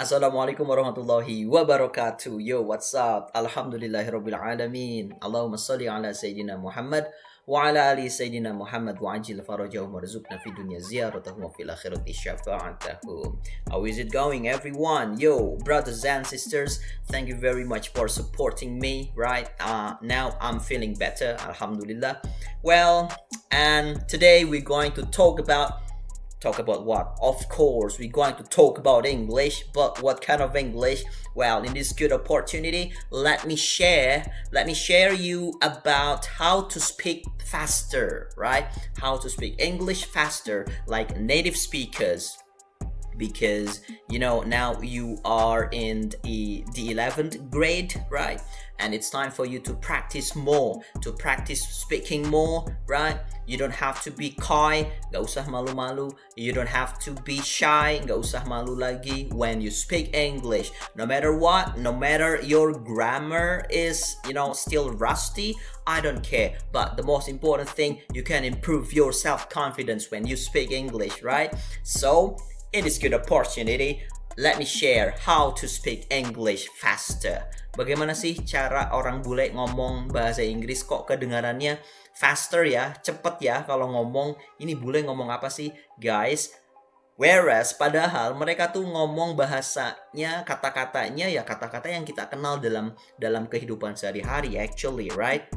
Assalamualaikum warahmatullahi wabarakatuh. Yo, what's up? Alhamdulillahirabbil alamin. Allahumma shalli ala sayyidina Muhammad wa ala ali sayyidina Muhammad wa ajil farajahum warzuqna fid dunya ziyaratahum wa fil akhirati syafa'atahum. How is it going, everyone? Yo, brothers and sisters, thank you very much for supporting me, right? Now I'm feeling better, alhamdulillah. Well, and today we're going to talk about what? Of course, we're going to talk about English, but what kind of English? Well, in this good opportunity, let me share you about how to speak faster, right? How to speak English faster like native speakers. Because now you are in the 11th grade, right? And it's time for you to practice more, to practice speaking more, right? You don't have to be coy, gak usah malu-malu. You don't have to be shy, gak usah malu lagi when you speak English. No matter what, no matter your grammar is still rusty, I don't care. But the most important thing, you can improve your self-confidence when you speak English, right? So in this good opportunity, let me share how to speak English faster. Bagaimana sih cara orang bule ngomong bahasa Inggris kok kedengarannya faster ya, cepet ya kalau ngomong. Ini bule ngomong apa sih, guys? Whereas padahal mereka tuh ngomong bahasanya, kata-katanya ya kata-kata yang kita kenal dalam kehidupan sehari-hari actually, right?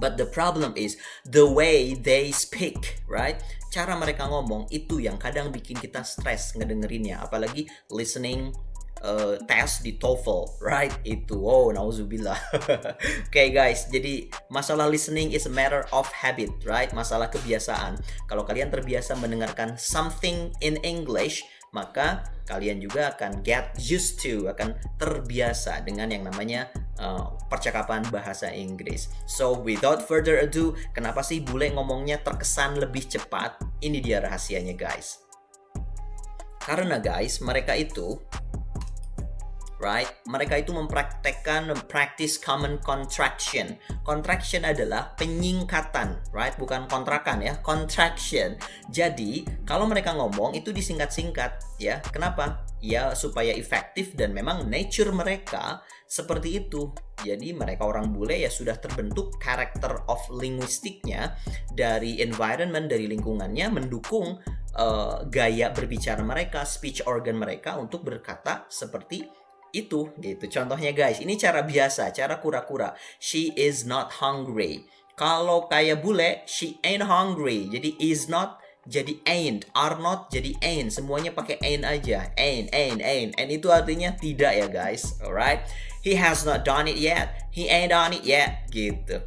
But the problem is the way they speak, right? Cara mereka ngomong itu yang kadang bikin kita stres ngedengerinnya. Apalagi listening test di TOEFL, right? Itu, nauzubillah. Okay guys, jadi masalah listening is a matter of habit, right? Masalah kebiasaan. Kalau kalian terbiasa mendengarkan something in English, maka kalian juga akan get used to, akan terbiasa dengan yang namanya percakapan bahasa Inggris. So without further ado, kenapa sih bule ngomongnya terkesan lebih cepat? Ini dia rahasianya guys. Karena guys, mereka itu practice common contraction. Contraction adalah penyingkatan, right? Bukan kontrakan ya, contraction. Jadi, kalau mereka ngomong itu disingkat-singkat, ya. Kenapa? Ya, supaya efektif dan memang nature mereka seperti itu. Jadi, mereka orang bule ya sudah terbentuk character of linguistiknya dari environment, dari lingkungannya mendukung gaya berbicara mereka, speech organ mereka untuk berkata seperti itu gitu. Contohnya guys, ini cara biasa, cara kura-kura. She is not hungry. Kalau kayak bule, she ain't hungry. Jadi is not jadi ain't, are not jadi ain't. Semuanya pakai ain't aja. Ain't. And itu artinya tidak ya guys. Alright. He has not done it yet. He ain't done it yet. Gitu.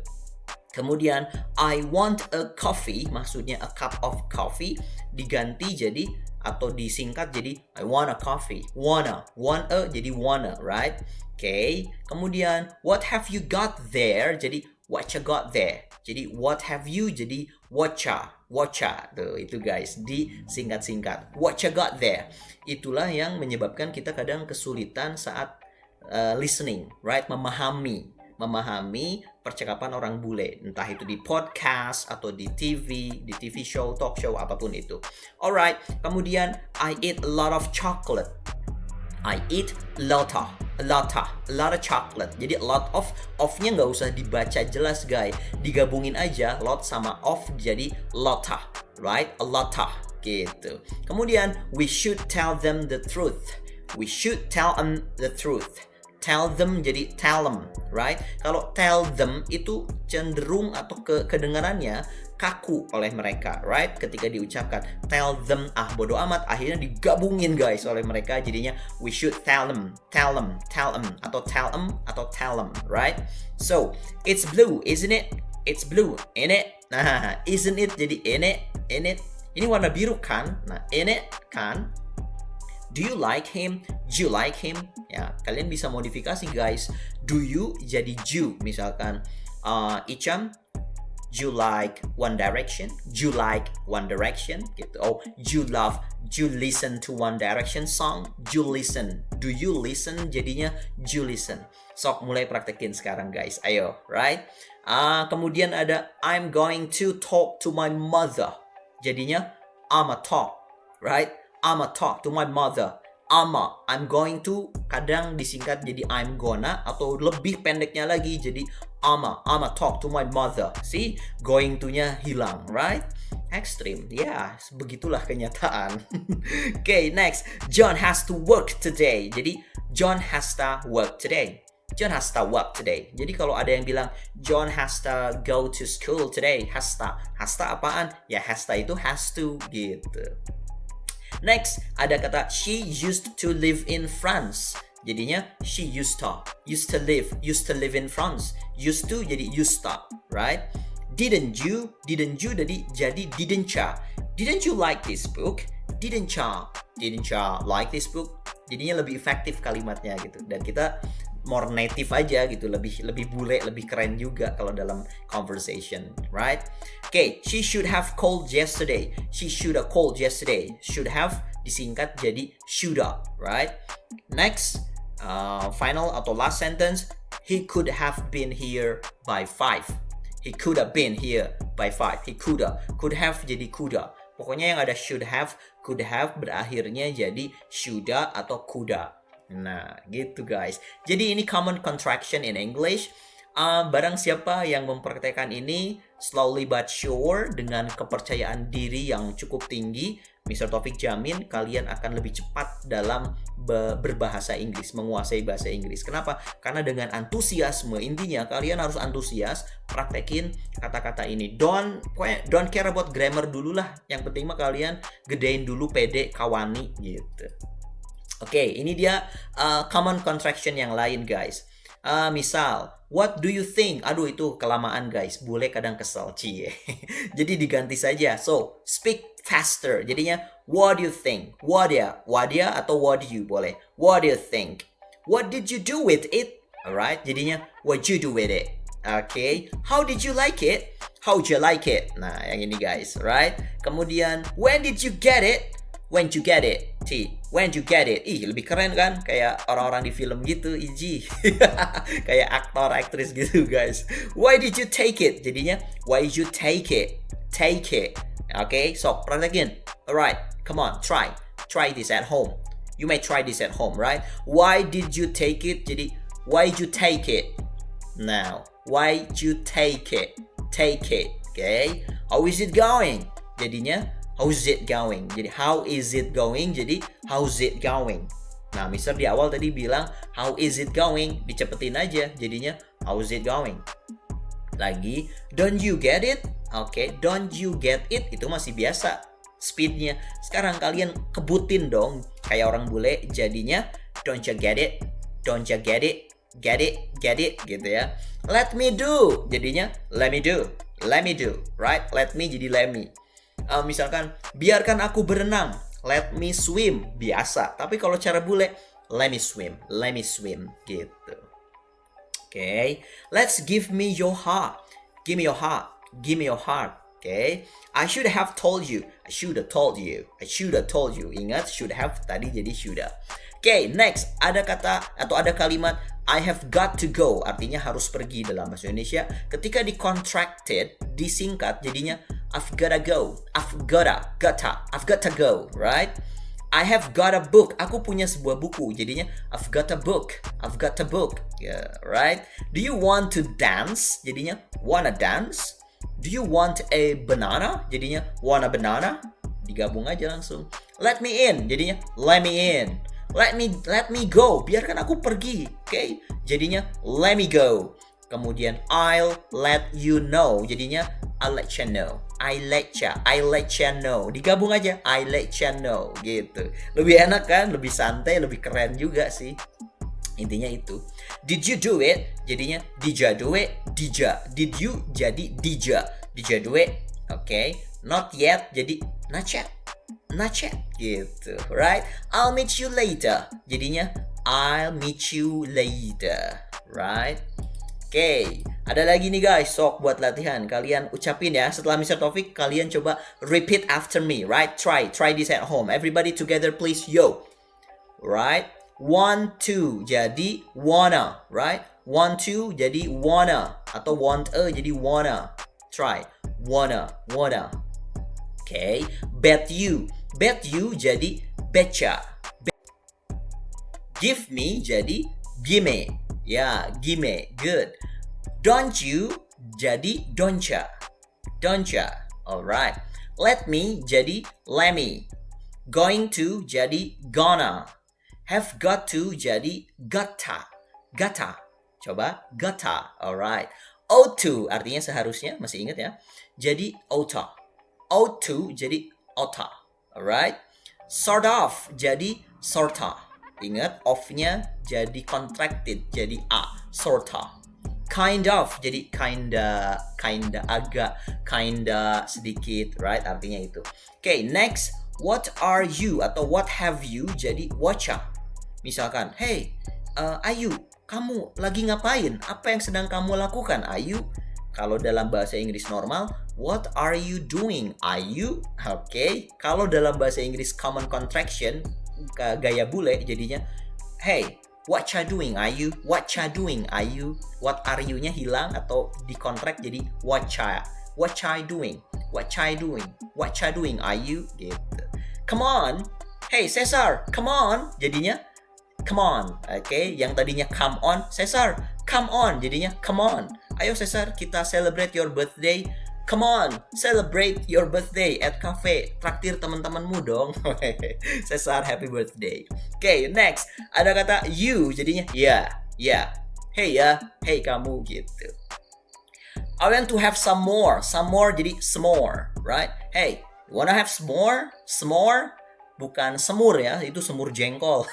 Kemudian I want a coffee, maksudnya a cup of coffee, diganti jadi atau disingkat jadi I want a coffee. Want a jadi wanna, right? Okay. Kemudian what have you got there jadi what you got there. Jadi what have you jadi whatcha. Tuh, itu guys, disingkat-singkat. What you got there. Itulah yang menyebabkan kita kadang kesulitan saat listening, right? Memahami percakapan orang bule, entah itu di podcast atau di TV show, talk show, apapun itu. Alright, kemudian I eat a lot of chocolate. I eat a lot of chocolate. Jadi a lot of-nya nggak usah dibaca jelas guys, digabungin aja lot sama of jadi lotta, right? A lotta gitu. Kemudian we should tell them the truth. We should tell them the truth. Tell them jadi tell them, right? Kalau tell them itu cenderung atau kedengarannya kaku oleh mereka, right? Ketika diucapkan tell them, bodo amat, akhirnya digabungin guys oleh mereka, jadinya we should tell them atau tell them, right? So it's blue, isn't it? It's blue, in it. Nah, isn't it jadi in it. Ini warna biru kan? Nah, in it kan? Do you like him? Do you like him? Ya, kalian bisa modifikasi guys. Do you jadi you. Misalkan Icham, do you like One Direction? Do you like One Direction? Gitu. Oh, do you listen to One Direction song? Do you listen jadinya do you listen. Sok mulai praktekin sekarang guys. Ayo, right? Kemudian ada I'm going to talk to my mother. Jadinya I'ma talk, right? I'ma talk to my mother. I'm going to kadang disingkat jadi I'm gonna, atau lebih pendeknya lagi jadi I'ma talk to my mother. See, going to-nya hilang, right? Extreme, ya, begitulah kenyataan. Okay, next, John has to work today. Jadi John has to work today. John has to work today. Jadi kalau ada yang bilang John has to go to school today, has to apaan? Ya has to itu has to gitu. Next, ada kata she used to live in France. Jadinya she used to live in France. Used to jadi used to, right? Didn't you jadi didn't ya. Didn't you like this book? Didn't ya like this book? Jadinya lebih efektif kalimatnya gitu. Dan kita more native aja gitu, lebih bule, lebih keren juga kalau dalam conversation, right? Okay, she should have called yesterday. Should have disingkat jadi shoulda, right? Next, final atau last sentence, he could have been here by 5. He could have been here by 5. He could have jadi coulda. Pokoknya yang ada should have, could have berakhirnya jadi shoulda atau coulda. Nah, gitu guys. Jadi ini common contraction in English. Barang siapa yang mempraktekkan ini slowly but sure dengan kepercayaan diri yang cukup tinggi, Mr. Taufik jamin kalian akan lebih cepat dalam berbahasa Inggris, menguasai bahasa Inggris. Kenapa? Karena dengan antusiasme, intinya kalian harus antusias praktekin kata-kata ini. Don't care about grammar dulu lah. Yang penting mah kalian gedein dulu pede kawani gitu. Oke, ini dia common contraction yang lain guys. Misal, what do you think? Aduh, itu kelamaan guys. Bule kadang kesel, cie. Jadi diganti saja. So, speak faster. Jadinya, what do you think? What ya atau what do you boleh. What do you think? What did you do with it? Alright, jadinya, what you do with it? Okay, how did you like it? How'd you like it? Nah, yang ini guys, right? Kemudian, when did you get it? When you get it? When you get it? Ih, lebih keren kan? Kayak orang-orang di film gitu, iji. Kayak aktor, aktris gitu guys. Why did you take it? Jadinya, why did you take it? Take it. Okay, so praktekin. Alright, come on, try this at home. You may try this at home, right? Why did you take it? Jadi, why did you take it? Now, why did you take it? Take it, okay? How is it going? Jadinya, how's it going? Jadi how is it going? Jadi how's it going? Nah, Mister di awal tadi bilang how is it going? Dicepetin aja. Jadinya how's it going? Lagi, don't you get it? Oke, don't you get it? Itu masih biasa speednya. Sekarang kalian kebutin dong kayak orang bule. Jadinya don't you get it? Don't you get it? Get it gitu ya. Let me do. Jadinya let me do, right? Let me jadi let me. Misalkan biarkan aku berenang, let me swim, biasa. Tapi kalau cara bule, let me swim gitu. Okay, let's give me your heart. Give me your heart. Okay, I should have told you. Ingat should have tadi jadi shoulda. Okay, next ada kata atau ada kalimat I have got to go, artinya harus pergi dalam bahasa Indonesia. Ketika di-contracted, disingkat jadinya I've gotta go, I've gotta go, right? I have got a book, aku punya sebuah buku, jadinya I've got a book, yeah, right? Do you want to dance? Jadinya wanna dance. Do you want a banana? Jadinya want a banana. Digabung aja langsung. Let me in, jadinya let me in. Let me go, biarkan aku pergi, okay? Jadinya let me go. Kemudian I'll let you know, jadinya I'll let you know. I let you know. Digabung aja, I let you know, gitu. Lebih enak kan, lebih santai, lebih keren juga sih. Intinya itu. Did you do it? Jadinya dija do it, dija. Did you jadi dija. Dija do it, okay? Not yet, jadi not yet, gitu, right? I'll meet you later. Jadinya I'll meet you later, right? Okay, ada lagi nih guys, sok buat latihan. Kalian ucapin ya, setelah Mr. Taufik, kalian coba repeat after me, right? Try this at home. Everybody together please, yo. Right? 1, 2, jadi wanna, right? 1, 2, jadi wanna. Atau want a, jadi wanna. Try, wanna. Okay, bet you jadi betcha. Give me jadi gimme. Ya, gimme. Good. Don't you jadi don'tcha. Don'tcha. Alright. Let me jadi lemme. Going to jadi gonna. Have got to jadi gotta. Gotta. Coba, gotta. Alright. Ought to artinya seharusnya, masih ingat ya? Jadi oughta. Ought to jadi oughta. Alright. Sort of jadi sorta. Ingat, of-nya jadi contracted, jadi a, sorta. Kind of jadi kinda agak, kinda sedikit, right? Artinya itu. Okay, next, what are you atau what have you jadi whatcha. Misalkan, hey, Ayu, kamu lagi ngapain? Apa yang sedang kamu lakukan, Ayu? Kalau dalam bahasa Inggris normal, what are you doing, Ayu? Okay. Kalau dalam bahasa Inggris common contraction, gaya bule jadinya, hey, what ya doing, Ayu? What ya doing, Ayu? What are you-nya hilang atau dikontrak jadi what ya doing? What ya doing? What ya doing, Ayu? Gitu. Come on. Hey, Cesar, come on. Jadinya come on. Okay, yang tadinya come on, Cesar, come on. Jadinya come on. Ayo Cesar, kita celebrate your birthday. Come on, celebrate your birthday at cafe. Traktir teman-temanmu dong. Cesar, happy birthday. Okay, next. Ada kata you, jadinya yeah. Hey ya, hey kamu gitu. I want to have some more. Some more jadi s'more, right? Hey, you wanna have s'more? S'more? Bukan semur ya, itu semur jengkol.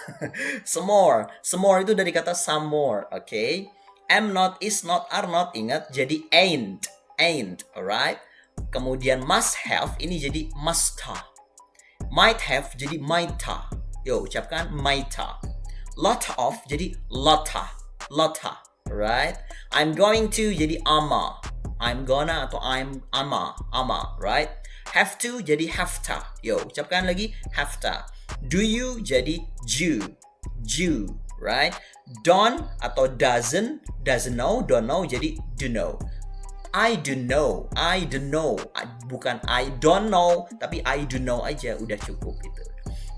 S'more. S'more itu dari kata some more, okay? Am not, is not, are not, ingat jadi ain't, alright? Kemudian must have ini jadi musta. Might have jadi mighta. Yo, ucapkan mighta. Lot of jadi lotta, alright? I'm going to jadi ama. I'm gonna atau I'm ama, right? Have to jadi hafta. Yo, ucapkan lagi hafta. Do you jadi Jew, right? Don't atau doesn't know, don't know jadi do know. I do know. Bukan I don't know, tapi I do know aja udah cukup gitu.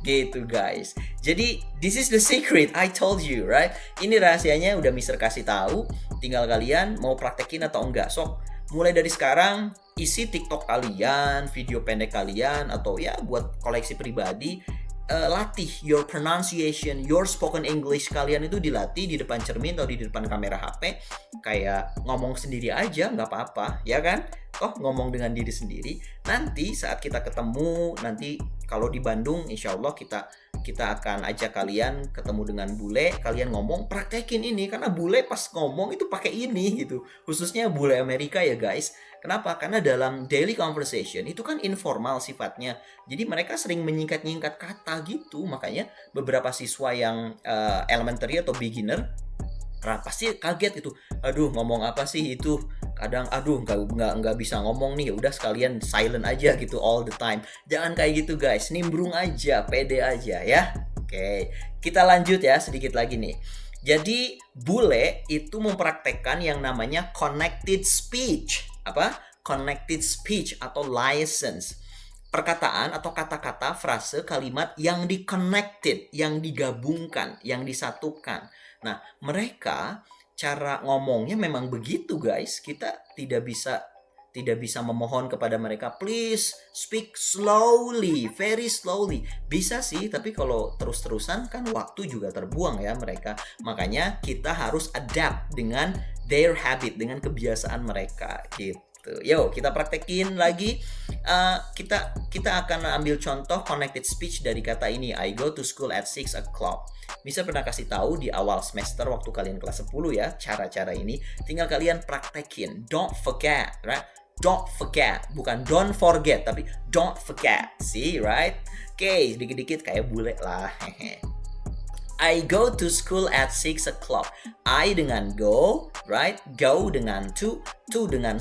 Gitu guys. Jadi this is the secret I told you, right? Ini rahasianya udah Mister kasih tahu, tinggal kalian mau praktekin atau enggak. So, mulai dari sekarang isi TikTok kalian, video pendek kalian atau ya buat koleksi pribadi, latih your pronunciation, your spoken English kalian itu dilatih di depan cermin atau di depan kamera HP, kayak ngomong sendiri aja nggak apa-apa, ya kan? Toh ngomong dengan diri sendiri. Nanti saat kita ketemu, nanti kalau di Bandung, insya Allah kita akan ajak kalian ketemu dengan bule, kalian ngomong, praktekin ini karena bule pas ngomong itu pakai ini gitu. Khususnya bule Amerika ya guys. Kenapa? Karena dalam daily conversation itu kan informal sifatnya. Jadi mereka sering menyingkat-nyingkat kata gitu. Makanya beberapa siswa yang elementary atau beginner pasti kaget gitu. Aduh, ngomong apa sih itu? Kadang aduh nggak bisa ngomong nih. Ya udah sekalian silent aja gitu all the time. Jangan kayak gitu guys. Nimbrung aja, pede aja ya. Oke, kita lanjut ya sedikit lagi nih. Jadi bule itu mempraktekkan yang namanya connected speech. Apa? Connected speech atau license. Perkataan atau kata-kata, frase, kalimat yang di-connected, yang digabungkan, yang disatukan. Nah, mereka cara ngomongnya memang begitu guys. Kita tidak bisa memohon kepada mereka, please speak slowly, very slowly. Bisa sih, tapi kalau terus-terusan kan waktu juga terbuang ya mereka. Makanya kita harus adapt dengan their habit, dengan kebiasaan mereka gitu. Yo, kita praktekin lagi. Kita akan ambil contoh connected speech dari kata ini. I go to school at 6 o'clock. Bisa pernah kasih tahu di awal semester waktu kalian kelas 10 ya, cara-cara ini. Tinggal kalian praktekin. Don't forget, right? Don't forget. Bukan don't forget, tapi don't forget. See, right? Oke, dikit-dikit kayak bule lah. I go to school at 6 o'clock. I dengan go, right? Go dengan to dengan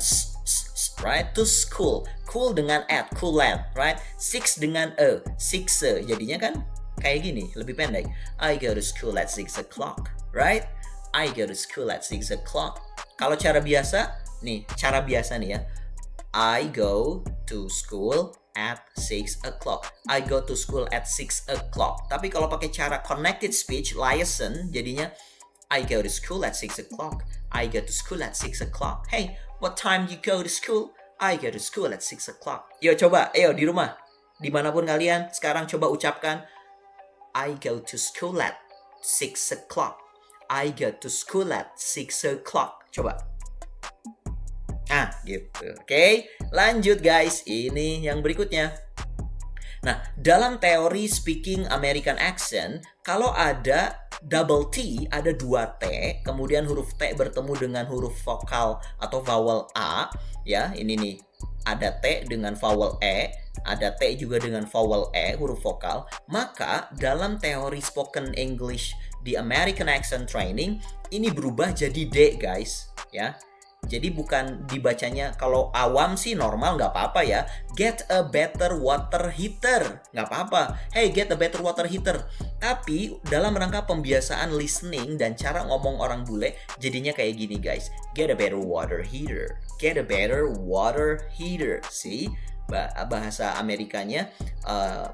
right? To school. Cool dengan at, cool at, right? 6 dengan six. Jadinya kan kayak gini, lebih pendek. I go to school at 6 o'clock, right? I go to school at 6 o'clock. Kalau cara biasa nih ya. I go to school at 6 o'clock. I go to school at 6 o'clock. Tapi kalau pakai cara connected speech, liaison, jadinya I go to school at 6 o'clock. I go to school at 6 o'clock. Hey, what time you go to school? I go to school at 6 o'clock. Yo, coba, ayo di rumah. Dimanapun kalian, sekarang coba ucapkan I go to school at 6 o'clock. I go to school at 6 o'clock. Coba. Gitu. Oke, lanjut guys. Ini yang berikutnya. Nah, dalam teori speaking American accent, kalau ada double T, ada 2 T, kemudian huruf T bertemu dengan huruf vokal atau vowel A, ya, ini nih. Ada T dengan vowel E, ada T juga dengan vowel E, huruf vokal. Maka dalam teori spoken English di American accent training, ini berubah jadi D, guys, ya. Jadi bukan dibacanya, kalau awam sih normal nggak apa-apa ya. Get a better water heater, nggak apa-apa. Hey, get a better water heater. Tapi dalam rangka pembiasaan listening dan cara ngomong orang bule, jadinya kayak gini guys. Get a better water heater. Get a better water heater. See? Bahasa Amerikanya,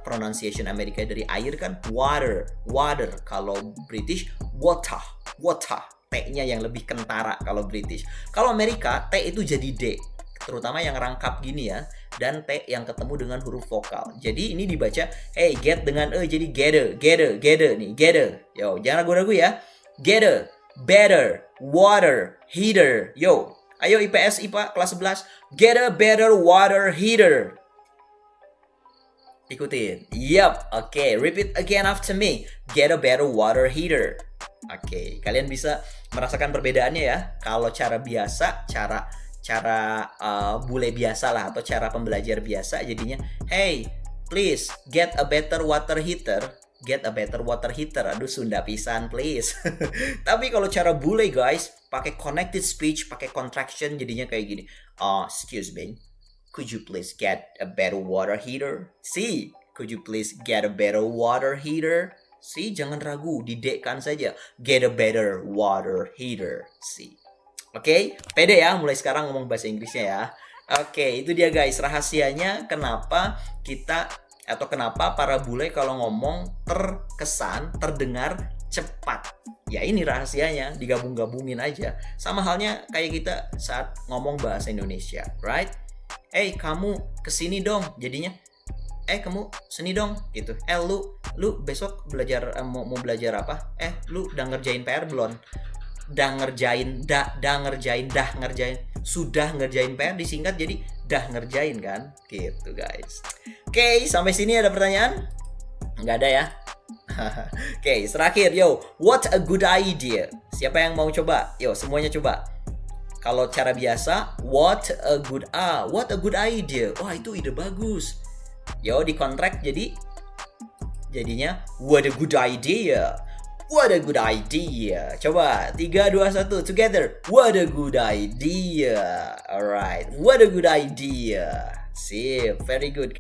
pronunciation Amerika dari air kan water, water. Kalau British, water, water. T-nya yang lebih kentara kalau British. Kalau Amerika, T itu jadi D. Terutama yang rangkap gini ya. Dan T yang ketemu dengan huruf vokal. Jadi ini dibaca, hey, get dengan E jadi gather nih, gather. Yo, jangan ragu-ragu ya. Gather, better, water, heater. Yo, ayo IPS, IPA, kelas 11. Get a better water heater. Ikutin. Yup, oke. Repeat again after me. Get a better water heater. Oke, kalian bisa merasakan perbedaannya ya. Kalau cara biasa, cara bule biasa lah, atau cara pembelajar biasa, jadinya, hey, please get a better water heater. Get a better water heater. Aduh, Sunda pisan, please. Tapi kalau cara bule guys, pakai connected speech, pakai contraction, jadinya kayak gini. Excuse me, could you please get a better water heater? See, could you please get a better water heater? See, jangan ragu, didekkan saja. Get a better water heater. See. Oke, pede ya mulai sekarang ngomong bahasa Inggrisnya ya. Oke, itu dia guys rahasianya kenapa para bule kalau ngomong terkesan, terdengar cepat. Ya ini rahasianya, digabung-gabungin aja. Sama halnya kayak kita saat ngomong bahasa Indonesia, right? Kamu kesini dong, jadinya kamu sini dong gitu. Lu besok belajar mau belajar apa? Lu udah ngerjain PR belum? Sudah ngerjain PR disingkat jadi dah ngerjain kan? Gitu guys. Oke, sampai sini ada pertanyaan? Nggak ada ya? Oke, terakhir yo, what a good idea. Siapa yang mau coba? Yo, semuanya coba. Kalau cara biasa, what a good idea. Wah, itu ide bagus. Yo, di kontrak jadinya what a good idea. What a good idea. Coba 3 2 1 together. What a good idea. Alright. What a good idea. Sip, very good.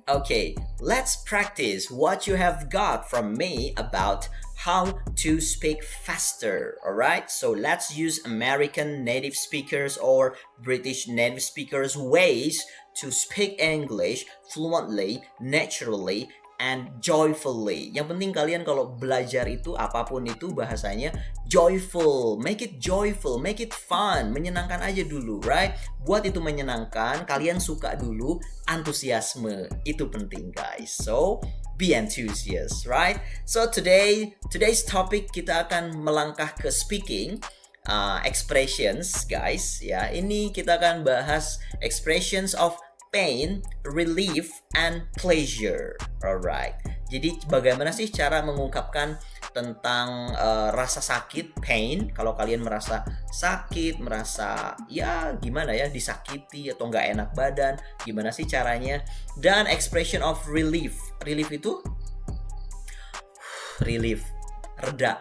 Okay, let's practice what you have got from me about how to speak faster. Alright, so let's use American native speakers or British native speakers ways to speak English fluently, naturally, and joyfully. Yang penting kalian kalau belajar itu apapun itu bahasanya joyful, make it joyful, make it fun, menyenangkan aja dulu, right? Buat itu menyenangkan, kalian suka dulu, antusiasme itu penting guys. So be enthusiast, right? So today's topic kita akan melangkah ke speaking. Expressions guys ya, ini kita akan bahas expressions of pain, relief, and pleasure. Alright, jadi bagaimana sih cara mengungkapkan tentang rasa sakit, pain, kalau kalian merasa sakit, merasa ya gimana ya, disakiti atau nggak enak badan, gimana sih caranya. Dan expression of relief itu relief,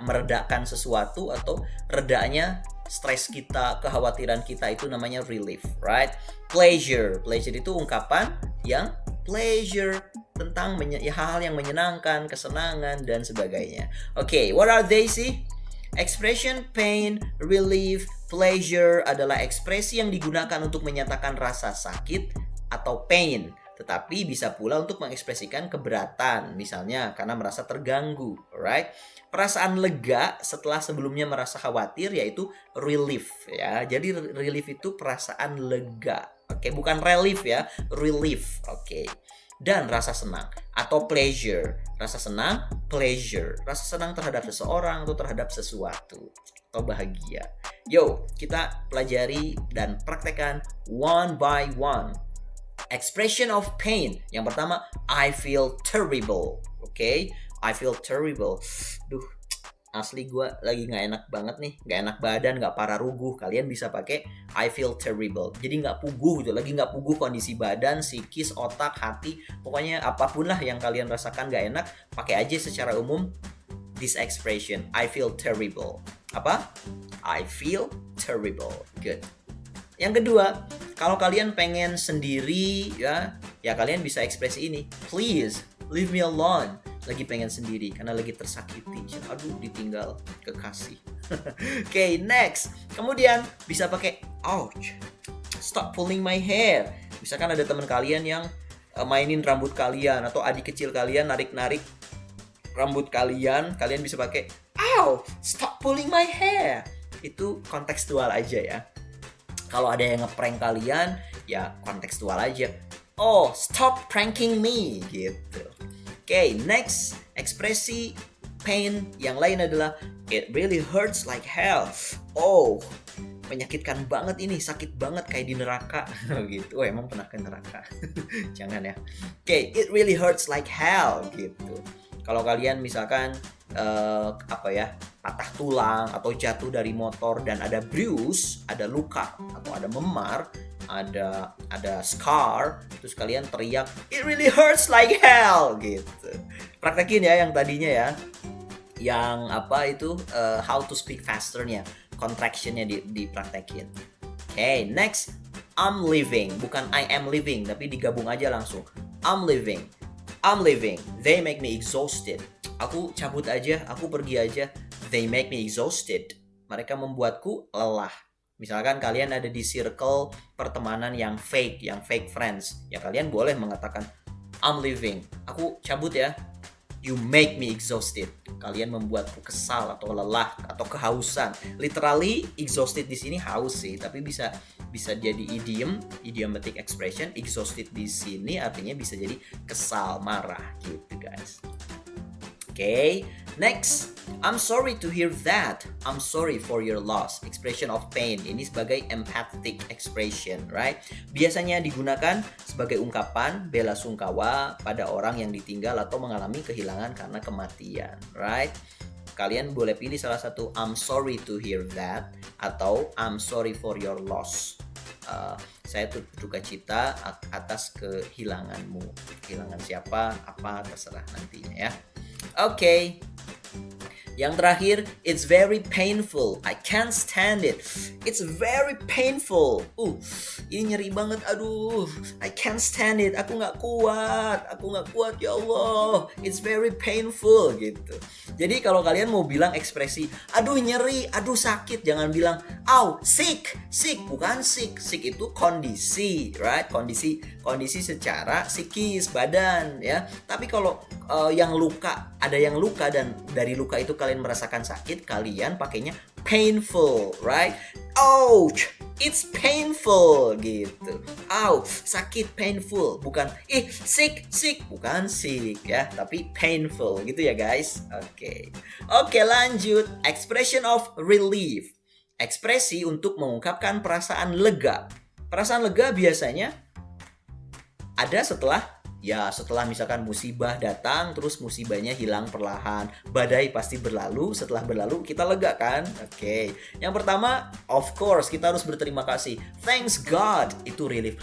meredakan sesuatu atau redanya stres kita, kekhawatiran kita, itu namanya relief, right? Pleasure itu ungkapan yang pleasure, tentang hal-hal yang menyenangkan, kesenangan dan sebagainya. Okay, what are they sih? Expression pain, relief, pleasure adalah ekspresi yang digunakan untuk menyatakan rasa sakit atau pain. tetapi bisa pula untuk mengekspresikan keberatan, misalnya karena merasa terganggu, alright? Perasaan lega setelah sebelumnya merasa khawatir yaitu relief ya. Jadi relief itu perasaan lega. Oke, bukan relief ya, relief. Oke. Dan rasa senang atau pleasure. Rasa senang, pleasure. Rasa senang terhadap seseorang atau terhadap sesuatu atau bahagia. Yo, kita pelajari dan praktekkan one by one. Expression of pain. Yang pertama, I feel terrible. Oke, I feel terrible. Duh, asli gue lagi nggak enak banget nih, nggak enak badan, nggak parah ruguh. Kalian bisa pakai I feel terrible. Jadi nggak puguh gitu, lagi nggak puguh kondisi badan, psikis, otak, hati. Pokoknya apapun lah yang kalian rasakan nggak enak, pakai aja secara umum this expression, I feel terrible. Apa? I feel terrible. Good. Yang kedua, kalau kalian pengen sendiri ya kalian bisa ekspresi ini. Please leave me alone. Lagi pengen sendiri karena lagi tersakiti. Aduh, ditinggal kekasih. Okay, next. Kemudian bisa pakai ouch. Stop pulling my hair. Misalkan ada teman kalian yang mainin rambut kalian atau adik kecil kalian narik-narik rambut kalian bisa pakai ow, stop pulling my hair. Itu kontekstual aja ya. Kalau ada yang ngeprank kalian, ya kontekstual aja. Oh, stop pranking me gitu. Okay, next ekspresi pain yang lain adalah it really hurts like hell. Oh, menyakitkan banget ini, sakit banget kayak di neraka gitu. Oh, emang pernah ke neraka? Jangan ya. Okay, it really hurts like hell gitu. Kalau kalian misalkan patah tulang atau jatuh dari motor dan ada bruise, ada luka atau ada memar, ada scar, terus kalian teriak it really hurts like hell gitu. Praktekin ya yang tadinya ya. Yang how to speak fasternya, contractionnya dipraktekin. Okay, next, I'm leaving, bukan I am leaving, tapi digabung aja langsung. I'm leaving. They make me exhausted. Aku cabut aja, aku pergi aja. They make me exhausted. Mereka membuatku lelah. Misalkan kalian ada di circle pertemanan yang fake friends. Ya kalian boleh mengatakan I'm leaving. Aku cabut ya. You make me exhausted. Kalian membuatku kesal atau lelah atau kehausan. Literally exhausted di sini haus sih, tapi bisa jadi idiomatic expression. Exhausted di sini artinya bisa jadi kesal, marah gitu guys. Okay, next, I'm sorry to hear that. I'm sorry for your loss. Expression of pain. Ini sebagai emphatic expression, right? Biasanya digunakan sebagai ungkapan bela sungkawa pada orang yang ditinggal atau mengalami kehilangan karena kematian, right? Kalian boleh pilih salah satu, I'm sorry to hear that, atau I'm sorry for your loss. Saya berduka cita atas kehilanganmu. Kehilangan siapa, apa, terserah nantinya ya. Okay. Yang terakhir, it's very painful. I can't stand it. It's very painful. Ini nyeri banget. Aduh, I can't stand it. Aku nggak kuat. Ya Allah. It's very painful gitu. Jadi kalau kalian mau bilang ekspresi, aduh nyeri, aduh sakit, jangan bilang, sick. Bukan sick. Sick itu kondisi, right? Kondisi secara psikis, badan, ya. Tapi kalau yang luka, ada yang luka dan dari luka itu kalian merasakan sakit, kalian pakainya painful, right? Ouch, it's painful gitu. Sakit, painful, bukan sick, bukan sick ya, tapi painful gitu ya guys. Oke, lanjut. Expression of relief. Ekspresi untuk mengungkapkan perasaan lega. Perasaan lega biasanya ada setelah misalkan musibah datang, terus musibahnya hilang perlahan. Badai pasti berlalu, setelah berlalu kita lega kan? Oke. Yang pertama, of course, kita harus berterima kasih. Thanks God, itu relief.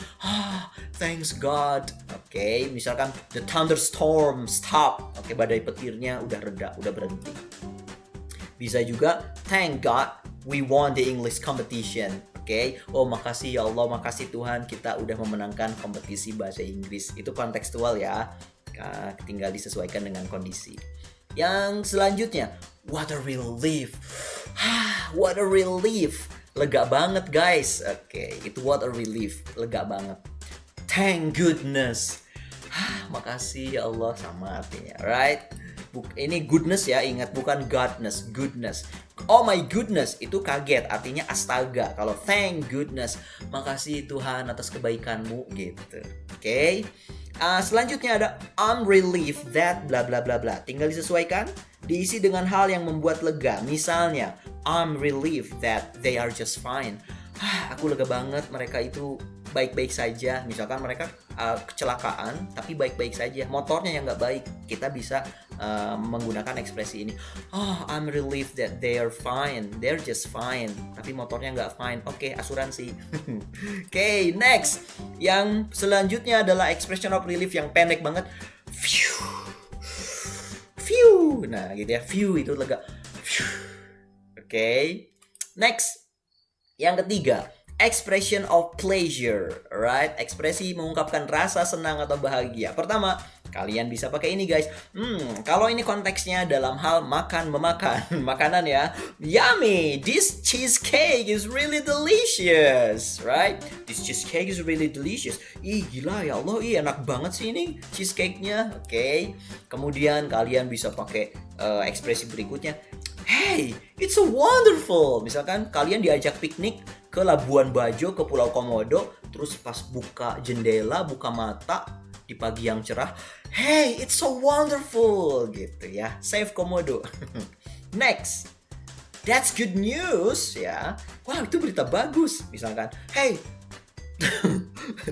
Thanks God. Oke, misalkan the thunderstorm stop. Oke, badai petirnya udah reda, udah berhenti. Bisa juga, thank God we won the English competition. Oke, makasih ya Allah, makasih Tuhan kita udah memenangkan kompetisi bahasa Inggris. Itu kontekstual ya, tinggal disesuaikan dengan kondisi. Yang selanjutnya, what a relief. What a relief. Lega banget guys. Oke, itu what a relief, lega banget. Thank goodness. makasih ya Allah, sama artinya, right? Ini goodness ya, ingat, bukan godness, goodness. Oh my goodness, itu kaget, artinya astaga. Kalau thank goodness, makasih Tuhan atas kebaikanmu, gitu. Oke. Selanjutnya ada I'm relieved that bla bla bla bla. Tinggal disesuaikan, diisi dengan hal yang membuat lega. Misalnya, I'm relieved that they are just fine. Aku lega banget mereka itu baik-baik saja. Misalkan mereka kecelakaan tapi baik-baik saja, motornya yang nggak baik, kita bisa menggunakan ekspresi ini. I'm relieved that they are fine, they're just fine, tapi motornya nggak fine. Oke, asuransi. Oke, next. Yang selanjutnya adalah expression of relief yang pendek banget. Phew. Nah gitu ya, phew itu lega. Oke. Next. Yang ketiga, expression of pleasure, right? Ekspresi mengungkapkan rasa senang atau bahagia. Pertama, kalian bisa pakai ini guys. Kalau ini konteksnya dalam hal makan memakan makanan ya. Yummy, this cheesecake is really delicious, right? This cheesecake is really delicious. Ih gila ya Allah, enak banget sih ini cheesecake-nya. Oke. Kemudian kalian bisa pakai ekspresi berikutnya. Hey, it's so wonderful. Misalkan kalian diajak piknik ke Labuan Bajo, ke Pulau Komodo, terus pas buka jendela, buka mata di pagi yang cerah, hey, it's so wonderful, gitu ya. Save Komodo. Next, that's good news ya. Wah, itu berita bagus. Misalkan, hey,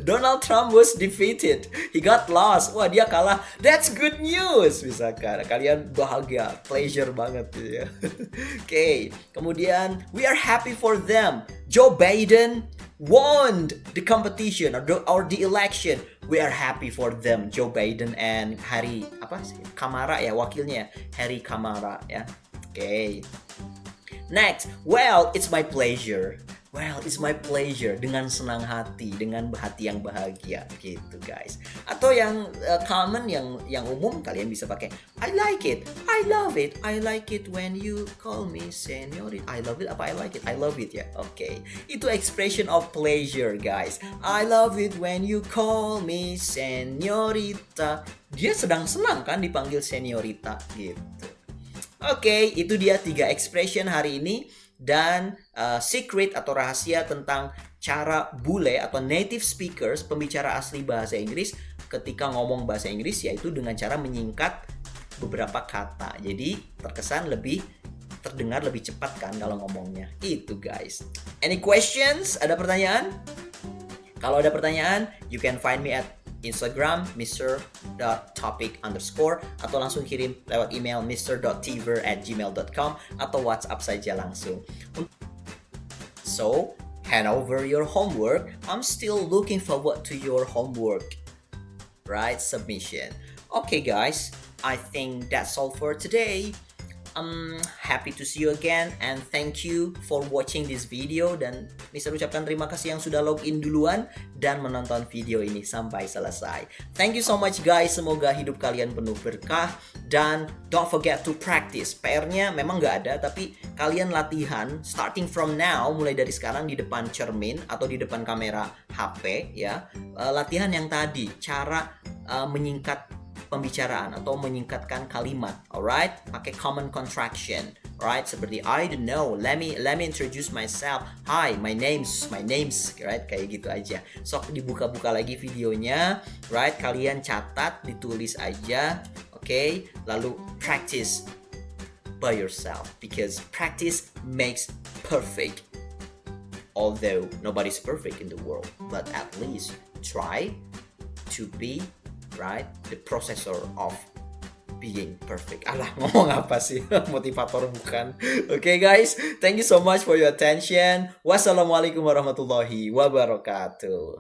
Donald Trump was defeated. He got lost. Wah, dia kalah. That's good news. Misalkan kalian bahagia, pleasure banget gitu ya. Oke. Kemudian we are happy for them. Joe Biden won the competition or the election. We are happy for them. Joe Biden and Harry Kamara ya, wakilnya Harry Kamara ya. Oke. Next, well, it's my pleasure. Well, it's my pleasure, dengan senang hati, dengan hati yang bahagia gitu guys. Atau yang common, yang umum kalian bisa pakai I like it, I love it, I like it when you call me señorita. I love it apa I like it? I love it ya. Oke. Itu expression of pleasure guys. I love it when you call me señorita. Dia sedang senang kan dipanggil señorita gitu. Oke, itu dia 3 expression hari ini. Dan secret atau rahasia tentang cara bule atau native speakers, pembicara asli bahasa Inggris ketika ngomong bahasa Inggris, yaitu dengan cara menyingkat beberapa kata. Jadi terdengar lebih cepat kan kalau ngomongnya. Itu guys. Any questions? Ada pertanyaan? Kalau ada pertanyaan, you can find me at Instagram mr.topic_ atau langsung kirim lewat email mr.tiver@gmail.com atau WhatsApp saja langsung. So, hand over your homework. I'm still looking forward to your homework, right? Submission. Okay guys, I think that's all for today. I'm happy to see you again and thank you for watching this video, dan Mister ucapkan terima kasih yang sudah login duluan dan menonton video ini sampai selesai. Thank you so much guys, semoga hidup kalian penuh berkah dan don't forget to practice. PR-nya memang nggak ada, tapi kalian latihan starting from now, mulai dari sekarang di depan cermin atau di depan kamera HP ya. Latihan yang tadi, cara menyingkat pembicaraan atau menyingkatkan kalimat, alright? Pakai common contraction, right? Seperti I don't know, let me introduce myself. Hi, my name's, right? Kayak gitu aja. Sok dibuka-buka lagi videonya, right? Kalian catat, ditulis aja, okay? Lalu practice by yourself because practice makes perfect. Although nobody's perfect in the world, but at least try to be, right, the processor of being perfect. Alah, ngomong apa sih? Motivator bukan. Okay guys, thank you so much for your attention. Wassalamualaikum warahmatullahi wabarakatuh.